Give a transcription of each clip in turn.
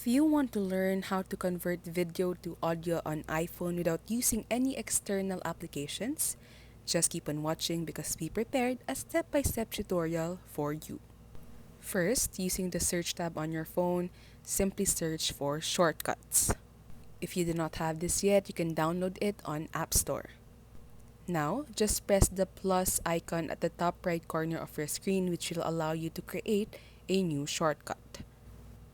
If you want to learn how to convert video to audio on iPhone without using any external applications, just keep on watching because we prepared a step-by-step tutorial for you. First, using the search tab on your phone, simply search for shortcuts. If you do not have this yet, you can download it on App Store. Now, just press the plus icon at the top right corner of your screen, which will allow you to create a new shortcut.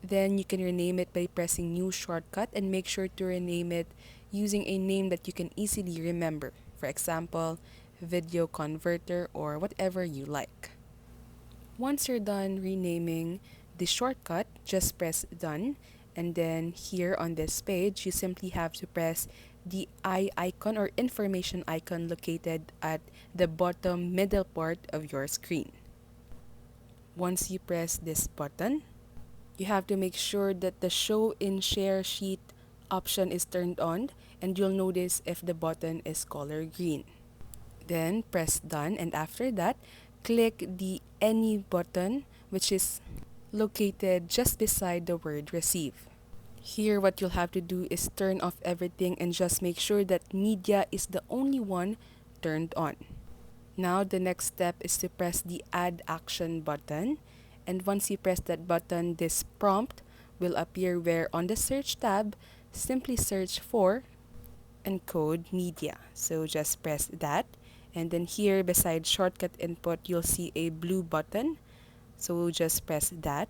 Then you can rename it by pressing new shortcut and make sure to rename it using a name that you can easily remember. For example, video converter or whatever you like. Once you're done renaming the shortcut, just press done, and then here on this page, you simply have to press the eye icon or information icon located at the bottom middle part of your screen. Once you press this button, you have to make sure that the show in share sheet option is turned on, and you'll notice if the button is color green. Then press done, and after that, click the any button which is located just beside the word receive. Here what you'll have to do is turn off everything and just make sure that media is the only one turned on. Now the next step is to press the add action button, and once you press that button, this prompt will appear where on the search tab, simply search for encode media. So just press that, and then here beside shortcut input, you'll see a blue button. So just press that.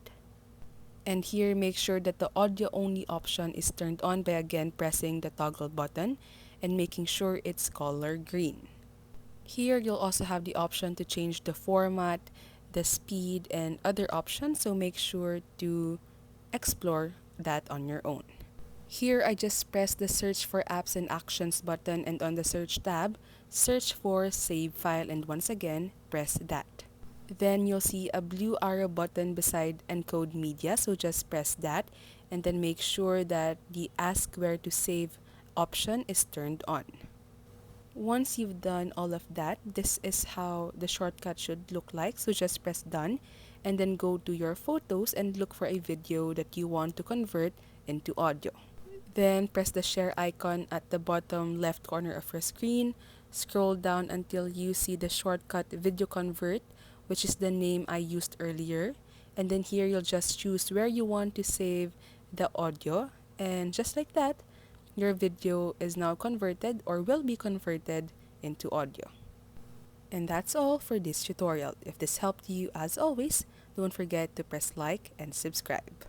And here make sure that the audio only option is turned on by again pressing the toggle button and making sure it's color green. Here you'll also have the option to change the format, the speed, and other options, so make sure to explore that on your own. Here I just press the search for apps and actions button, and on the search tab, search for save file, and once again, press that. Then you'll see a blue arrow button beside encode media, so just press that, and then make sure that the ask where to save option is turned on. Once you've done all of that, this is how the shortcut should look like. So just press done and then go to your photos and look for a video that you want to convert into audio. Then press the share icon at the bottom left corner of your screen. Scroll down until you see the shortcut video convert, which is the name I used earlier. And then here you'll just choose where you want to save the audio, and just like that, your video is now converted or will be converted into audio. And that's all for this tutorial. If this helped you, as always, don't forget to press like and subscribe.